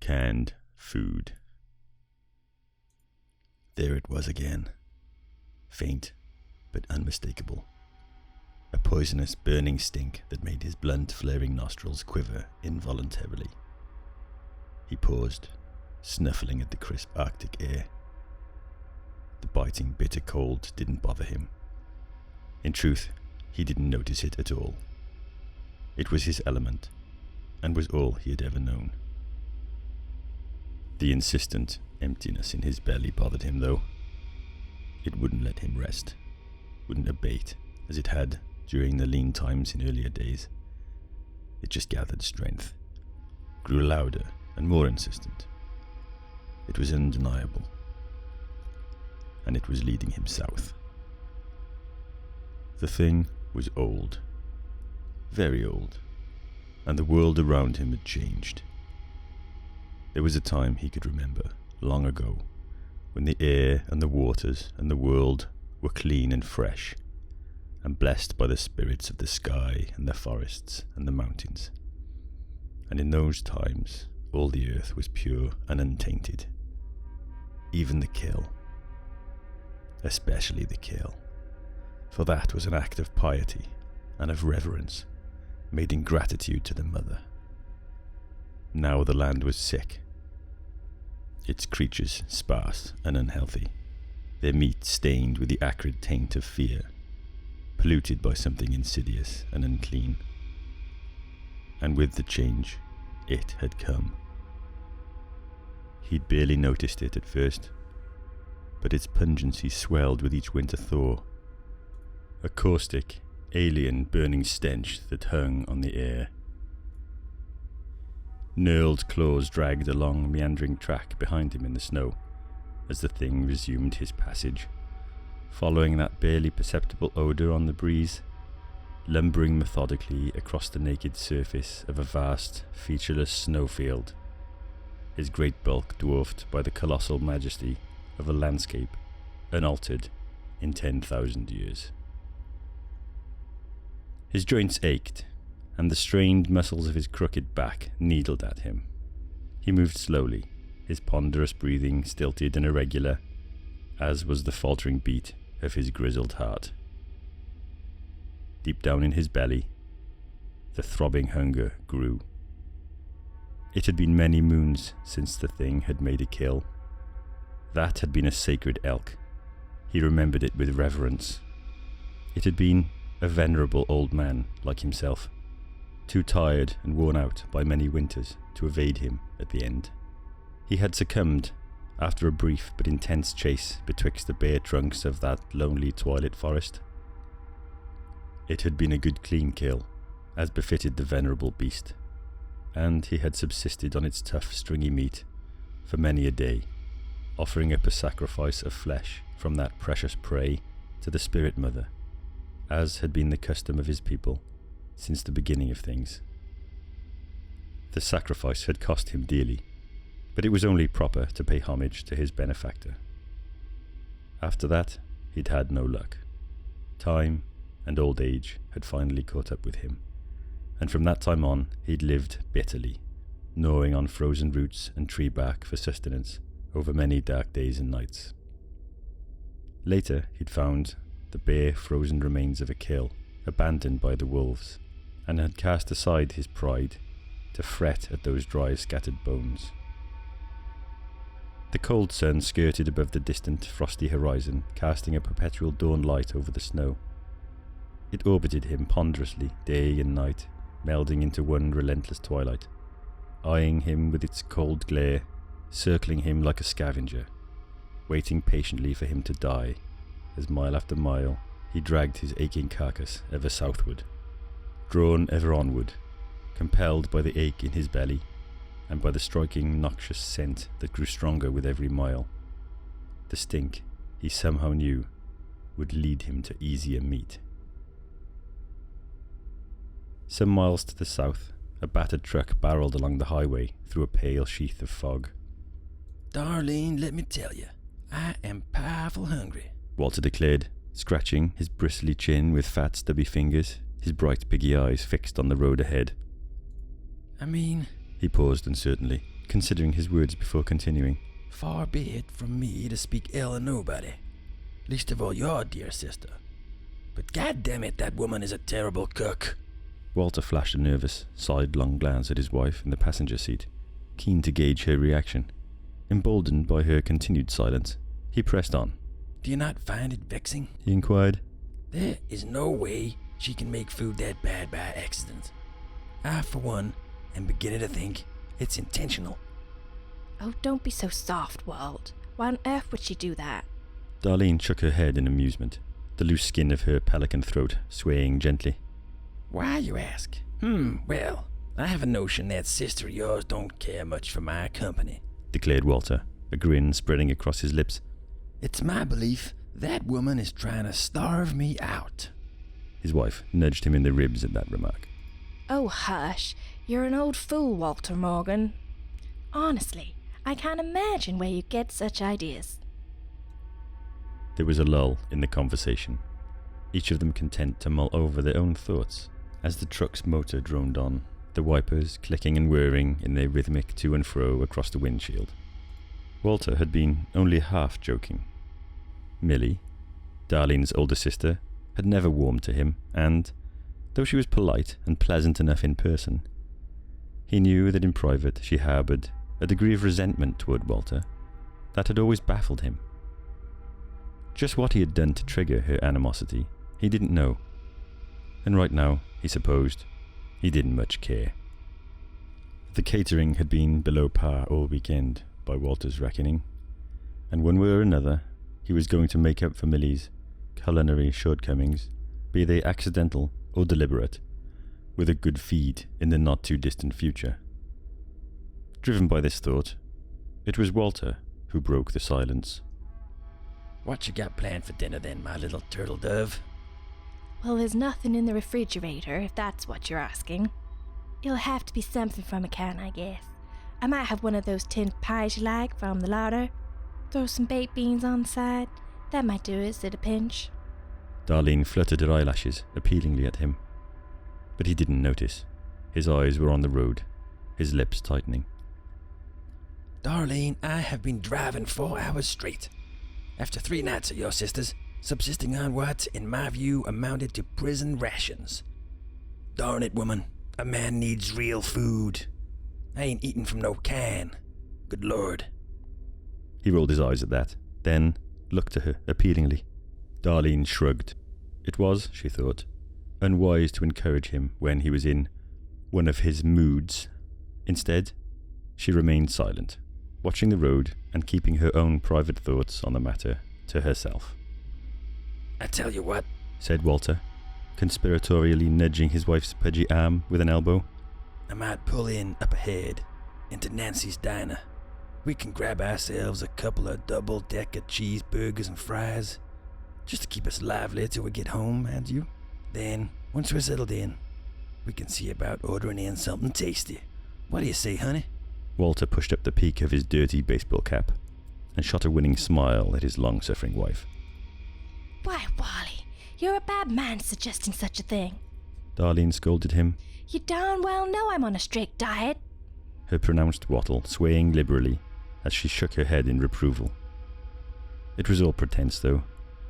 canned food. There it was again, faint but unmistakable. A poisonous, burning stink that made his blunt, flaring nostrils quiver involuntarily. He paused, snuffling at the crisp Arctic air. The biting, bitter cold didn't bother him. In truth, he didn't notice it at all. It was his element, and was all he had ever known. The insistent emptiness in his belly bothered him, though. It wouldn't let him rest, wouldn't abate as it had during the lean times in earlier days. It just gathered strength, grew louder and more insistent. It was undeniable, and it was leading him south. The thing was old, very old, and the world around him had changed. There was a time he could remember, long ago, when the air and the waters and the world were clean and fresh, and blessed by the spirits of the sky and the forests and the mountains. And in those times, all the earth was pure and untainted. Even the kill. Especially the kill. For that was an act of piety and of reverence, made in gratitude to the mother. Now the land was sick. Its creatures sparse and unhealthy, their meat stained with the acrid taint of fear, polluted by something insidious and unclean. And with the change, it had come. He'd barely noticed it at first, but its pungency swelled with each winter thaw. A caustic, alien, burning stench that hung on the air. Knurled claws dragged a long, meandering track behind him in the snow as the thing resumed his passage, following that barely perceptible odour on the breeze, lumbering methodically across the naked surface of a vast, featureless snowfield, his great bulk dwarfed by the colossal majesty of a landscape unaltered in 10,000 years. His joints ached, and the strained muscles of his crooked back needled at him. He moved slowly, his ponderous breathing stilted and irregular, as was the faltering beat of his grizzled heart. Deep down in his belly, the throbbing hunger grew. It had been many moons since the thing had made a kill. That had been a sacred elk. He remembered it with reverence. It had been a venerable old man like himself, too tired and worn out by many winters to evade him at the end. He had succumbed after a brief but intense chase betwixt the bare trunks of that lonely twilight forest. It had been a good clean kill, as befitted the venerable beast, and he had subsisted on its tough stringy meat for many a day, offering up a sacrifice of flesh from that precious prey to the spirit mother, as had been the custom of his people since the beginning of things. The sacrifice had cost him dearly, but it was only proper to pay homage to his benefactor. After that, he'd had no luck. Time and old age had finally caught up with him, and from that time on he'd lived bitterly, gnawing on frozen roots and tree bark for sustenance over many dark days and nights. Later he'd found the bare frozen remains of a kill, abandoned by the wolves, and had cast aside his pride to fret at those dry scattered bones. The cold sun skirted above the distant frosty horizon, casting a perpetual dawn light over the snow. It orbited him ponderously, day and night, melding into one relentless twilight, eyeing him with its cold glare, circling him like a scavenger, waiting patiently for him to die, as mile after mile he dragged his aching carcass ever southward, drawn ever onward, compelled by the ache in his belly, and by the striking noxious scent that grew stronger with every mile. The stink, he somehow knew, would lead him to easier meat. Some miles to the south, a battered truck barreled along the highway through a pale sheath of fog. "Darlene, let me tell you, I am powerful hungry," Walter declared, scratching his bristly chin with fat stubby fingers, his bright piggy eyes fixed on the road ahead. I mean, He paused uncertainly, considering his words before continuing. Far be it from me to speak ill of nobody, least of all your dear sister. But goddammit, that woman is a terrible cook. Walter flashed a nervous, sidelong glance at his wife in the passenger seat, keen to gauge her reaction. Emboldened by her continued silence, he pressed on. Do you not find it vexing? He inquired. There is no way she can make food that bad by accident. I, for one, am beginning to think it's intentional. Oh, don't be so soft, Walt. Why on earth would she do that? Darlene shook her head in amusement, the loose skin of her pelican throat swaying gently. Why, you ask? Well, I have a notion that sister of yours don't care much for my company, declared Walter, a grin spreading across his lips. It's my belief that woman is trying to starve me out. His wife nudged him in the ribs at that remark. Oh, hush. You're an old fool, Walter Morgan. Honestly, I can't imagine where you get such ideas. There was a lull in the conversation, each of them content to mull over their own thoughts as the truck's motor droned on, the wipers clicking and whirring in their rhythmic to and fro across the windshield. Walter had been only half joking. Millie, Darlene's older sister, had never warmed to him, and, though she was polite and pleasant enough in person, he knew that in private she harboured a degree of resentment toward Walter that had always baffled him. Just what he had done to trigger her animosity, he didn't know, and right now, he supposed, he didn't much care. The catering had been below par all weekend, by Walter's reckoning, and one way or another, he was going to make up for Millie's culinary shortcomings, be they accidental or deliberate, with a good feed in the not-too-distant future. Driven by this thought, it was Walter who broke the silence. What you got planned for dinner then, my little turtle dove? Well, there's nothing in the refrigerator, if that's what you're asking. It'll have to be something from a can, I guess. I might have one of those tinned pies you like from the larder. Throw some baked beans on the side. That might do us at a pinch. Darlene fluttered her eyelashes appealingly at him. But he didn't notice. His eyes were on the road, his lips tightening. Darlene, I have been driving 4 hours straight, after 3 nights of your sister's, subsisting on what, in my view, amounted to prison rations. Darn it, woman, a man needs real food. I ain't eating from no can. Good Lord. He rolled his eyes at that, then looked to her appealingly. Darlene shrugged. It was, she thought, unwise to encourage him when he was in one of his moods. Instead, she remained silent, watching the road and keeping her own private thoughts on the matter to herself. I tell you what, said Walter, conspiratorially nudging his wife's pudgy arm with an elbow. I might pull in up ahead into Nancy's diner. We can grab ourselves a couple of double-decker cheeseburgers and fries, just to keep us lively till we get home, and you. Then, once we're settled in, we can see about ordering in something tasty. What do you say, honey? Walter pushed up the peak of his dirty baseball cap and shot a winning smile at his long-suffering wife. Why, Wally, you're a bad man suggesting such a thing. Darlene scolded him. You darn well know I'm on a strict diet. Her pronounced wattle swaying liberally as she shook her head in reproval. It was all pretense, though.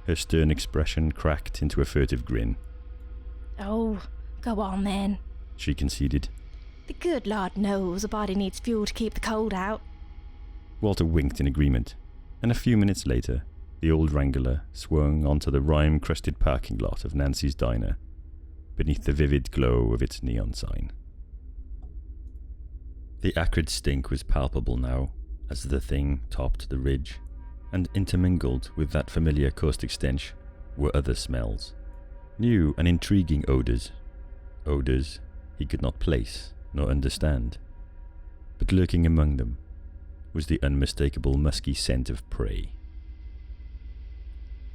Her stern expression cracked into a furtive grin. Oh, go on then, she conceded. The good Lord knows a body needs fuel to keep the cold out. Walter winked in agreement, and a few minutes later, the old Wrangler swung onto the rime-crusted parking lot of Nancy's diner, beneath the vivid glow of its neon sign. The acrid stink was palpable now, as the thing topped the ridge, and intermingled with that familiar caustic stench were other smells. New and intriguing odours. Odours he could not place nor understand. But lurking among them was the unmistakable musky scent of prey.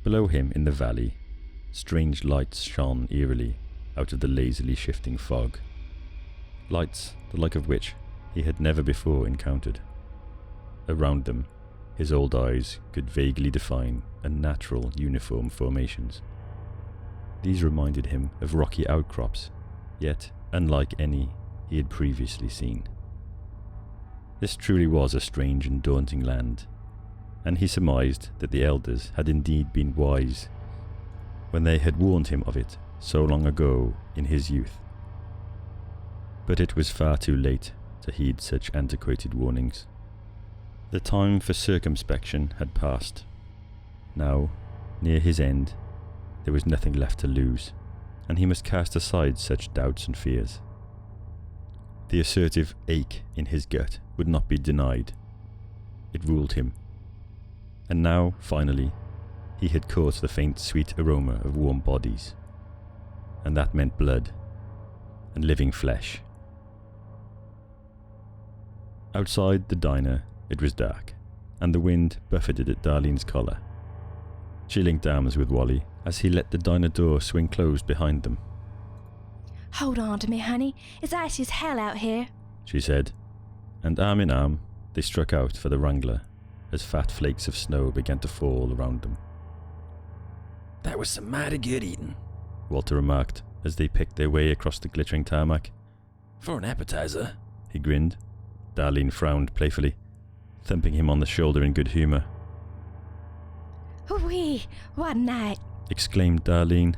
Below him in the valley, strange lights shone eerily out of the lazily shifting fog. Lights the like of which he had never before encountered. Around them, his old eyes could vaguely define unnatural uniform formations. These reminded him of rocky outcrops, yet unlike any he had previously seen. This truly was a strange and daunting land, and he surmised that the elders had indeed been wise when they had warned him of it so long ago in his youth. But it was far too late to heed such antiquated warnings. The time for circumspection had passed. Now, near his end, there was nothing left to lose, and he must cast aside such doubts and fears. The assertive ache in his gut would not be denied. It ruled him. And now, finally, he had caught the faint sweet aroma of warm bodies. And that meant blood and living flesh. Outside the diner, it was dark, and the wind buffeted at Darlene's collar. She linked arms with Wally as he let the diner door swing closed behind them. Hold on to me, honey. It's icy as hell out here, she said, and arm in arm, they struck out for the Wrangler as fat flakes of snow began to fall around them. That was some mighty good eating, Walter remarked as they picked their way across the glittering tarmac. For an appetizer, he grinned. Darlene frowned playfully, thumping him on the shoulder in good humour. Whee! What a night! Exclaimed Darlene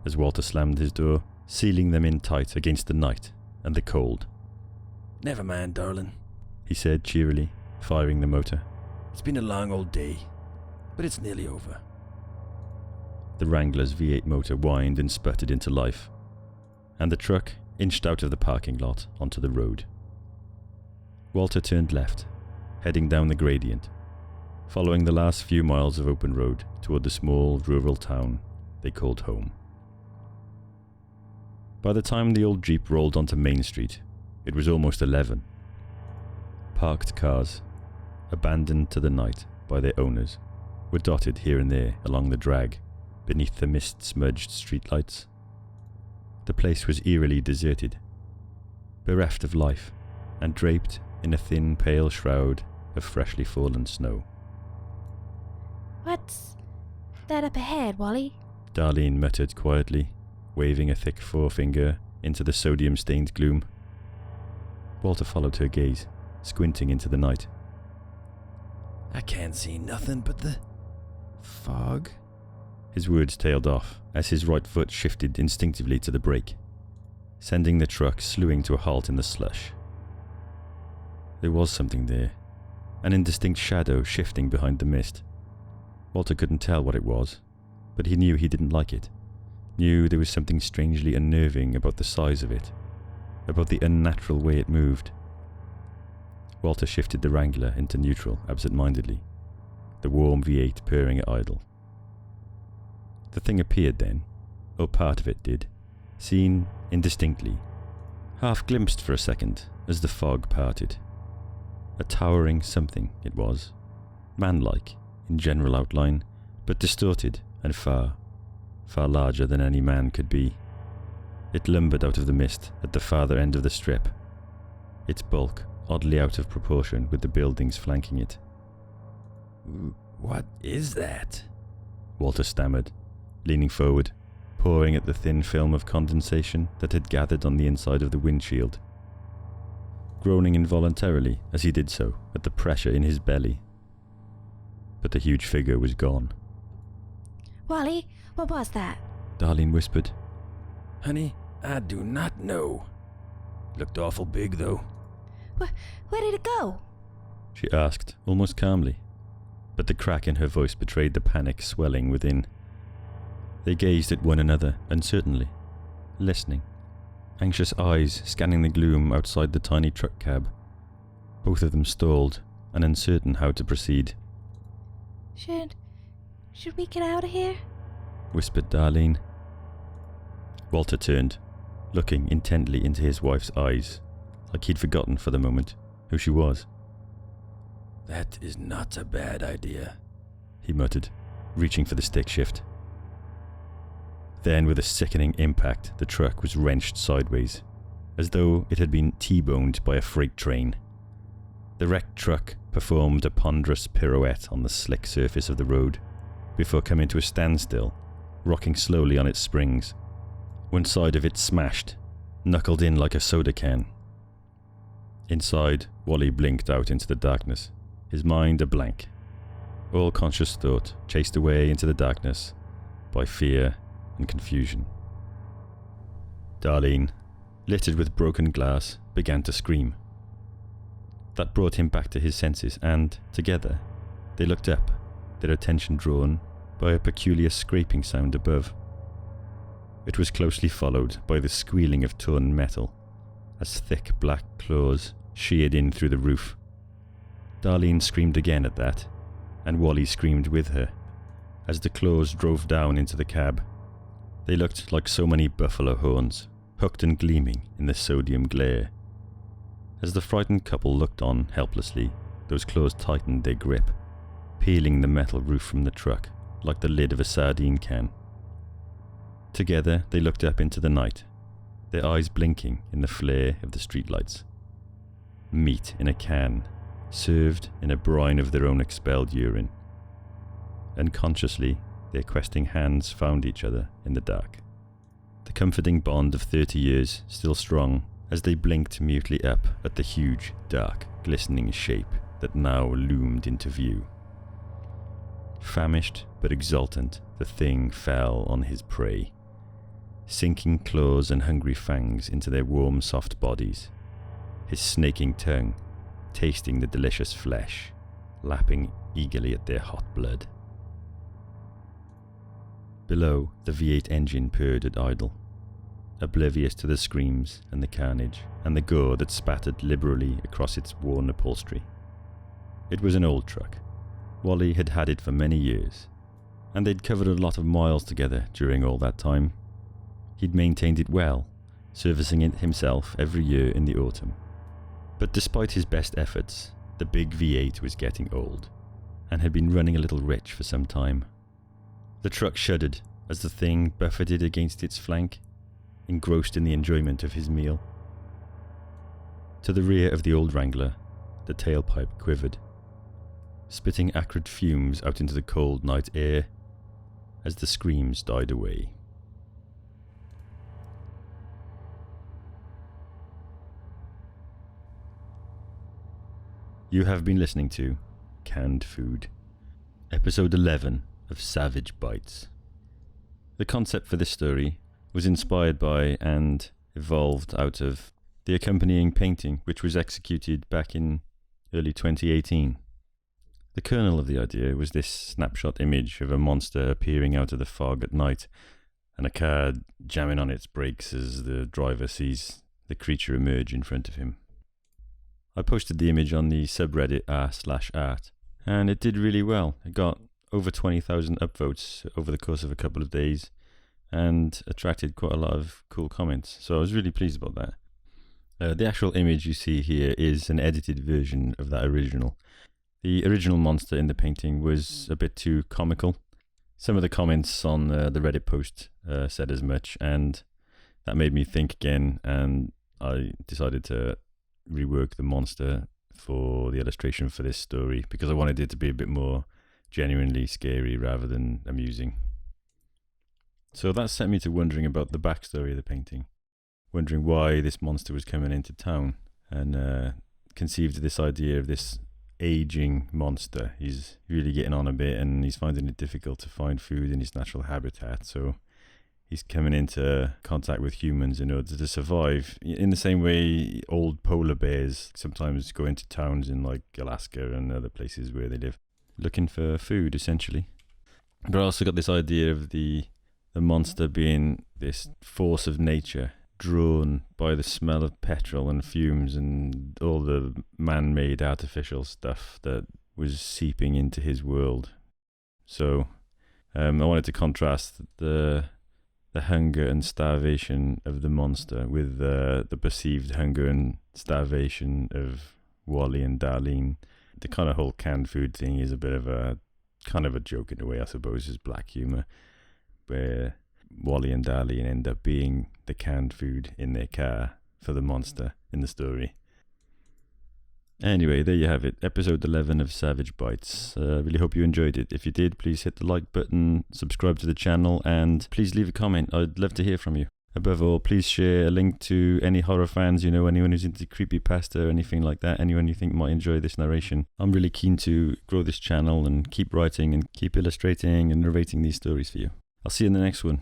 as Walter slammed his door, sealing them in tight against the night and the cold. Never mind, darling, he said cheerily, firing the motor. It's been a long old day, but it's nearly over. The Wrangler's V8 motor whined and sputtered into life, and the truck inched out of the parking lot onto the road. Walter turned left, heading down the gradient, following the last few miles of open road toward the small rural town they called home. By the time the old Jeep rolled onto Main Street, it was almost 11. Parked cars, abandoned to the night by their owners, were dotted here and there along the drag beneath the mist-smudged streetlights. The place was eerily deserted, bereft of life, and draped in a thin, pale shroud of freshly fallen snow. What's that up ahead, Wally? Darlene muttered quietly, waving a thick forefinger into the sodium-stained gloom. Walter followed her gaze, squinting into the night. I can't see nothing but the fog. His words tailed off as his right foot shifted instinctively to the brake, sending the truck slewing to a halt in the slush. There was something there, an indistinct shadow shifting behind the mist. Walter couldn't tell what it was, but he knew he didn't like it, knew there was something strangely unnerving about the size of it, about the unnatural way it moved. Walter shifted the Wrangler into neutral absent-mindedly, the warm V8 purring at idle. The thing appeared then, or part of it did, seen indistinctly, half glimpsed for a second as the fog parted. A towering something it was, man-like in general outline, but distorted and far, far larger than any man could be. It lumbered out of the mist at the farther end of the strip, its bulk oddly out of proportion with the buildings flanking it. What is that? Walter stammered, leaning forward, pawing at the thin film of condensation that had gathered on the inside of the windshield, groaning involuntarily as he did so at the pressure in his belly. But the huge figure was gone. Wally, what was that? Darlene whispered. Honey, I do not know. Looked awful big, though. Where did it go? She asked, almost calmly, but the crack in her voice betrayed the panic swelling within. They gazed at one another uncertainly, listening, anxious eyes scanning the gloom outside the tiny truck cab. Both of them stalled and uncertain how to proceed. Should we get out of here? Whispered Darlene. Walter turned, looking intently into his wife's eyes, like he'd forgotten for the moment who she was. That is not a bad idea, he muttered, reaching for the stick shift. Then, with a sickening impact, the truck was wrenched sideways, as though it had been T-boned by a freight train. The wrecked truck performed a ponderous pirouette on the slick surface of the road, before coming to a standstill, rocking slowly on its springs. One side of it smashed, knuckled in like a soda can. Inside, Wally blinked out into the darkness, his mind a blank. All conscious thought chased away into the darkness by fear and confusion. Darlene, littered with broken glass, began to scream. That brought him back to his senses, and, together, they looked up, their attention drawn by a peculiar scraping sound above. It was closely followed by the squealing of torn metal, as thick black claws sheared in through the roof. Darlene screamed again at that, and Wally screamed with her, as the claws drove down into the cab. They looked like so many buffalo horns, hooked and gleaming in the sodium glare. As the frightened couple looked on helplessly, those claws tightened their grip, peeling the metal roof from the truck like the lid of a sardine can. Together they looked up into the night, their eyes blinking in the flare of the streetlights. Meat in a can, served in a brine of their own expelled urine. Unconsciously, their questing hands found each other in the dark. The comforting bond of 30 years still strong as they blinked mutely up at the huge, dark, glistening shape that now loomed into view. Famished but exultant, the thing fell on his prey, sinking claws and hungry fangs into their warm, soft bodies, his snaking tongue tasting the delicious flesh, lapping eagerly at their hot blood. Below, the V8 engine purred at idle, oblivious to the screams and the carnage and the gore that spattered liberally across its worn upholstery. It was an old truck. Wally had had it for many years, and they'd covered a lot of miles together during all that time. He'd maintained it well, servicing it himself every year in the autumn. But despite his best efforts, the big V8 was getting old, and had been running a little rich for some time. The truck shuddered as the thing buffeted against its flank, engrossed in the enjoyment of his meal. To the rear of the old Wrangler, the tailpipe quivered, spitting acrid fumes out into the cold night air as the screams died away. You have been listening to Canned Food, Episode 11 of Savage Bites. The concept for this story was inspired by and evolved out of the accompanying painting, which was executed back in early 2018. The kernel of the idea was this snapshot image of a monster appearing out of the fog at night, and a car jamming on its brakes as the driver sees the creature emerge in front of him. I posted the image on the subreddit r/art, and it did really well. It got over 20,000 upvotes over the course of a couple of days, and attracted quite a lot of cool comments, so I was really pleased about that. The actual image you see here is an edited version of that original. The original monster in the painting was a bit too comical. Some of the comments on the Reddit post said as much, and that made me think again, and I decided to rework the monster for the illustration for this story because I wanted it to be a bit more genuinely scary rather than amusing. So that set me to wondering about the backstory of the painting, wondering why this monster was coming into town, and conceived this idea of this aging monster. He's really getting on a bit, and he's finding it difficult to find food in his natural habitat, so he's coming into contact with humans in order to survive, in the same way old polar bears sometimes go into towns in like Alaska and other places where they live, looking for food essentially. But I also got this idea of the monster being this force of nature, drawn by the smell of petrol and fumes and all the man-made artificial stuff that was seeping into his world. So I wanted to contrast the hunger and starvation of the monster with the perceived hunger and starvation of Wally and Darlene. The kind of whole canned food thing is a bit of a kind of a joke in a way, I suppose, is black humor, where Wally and Darlene end up being the canned food in their car for the monster in the story. Anyway, there you have it, episode 11 of Savage Bites. Really hope you enjoyed it. If you did, please hit the like button, subscribe to the channel, and please leave a comment. I'd love to hear from you. Above all, please share a link to any horror fans, anyone who's into creepypasta or anything like that, anyone you think might enjoy this narration. I'm really keen to grow this channel and keep writing and keep illustrating and narrating these stories for you. I'll see you in the next one.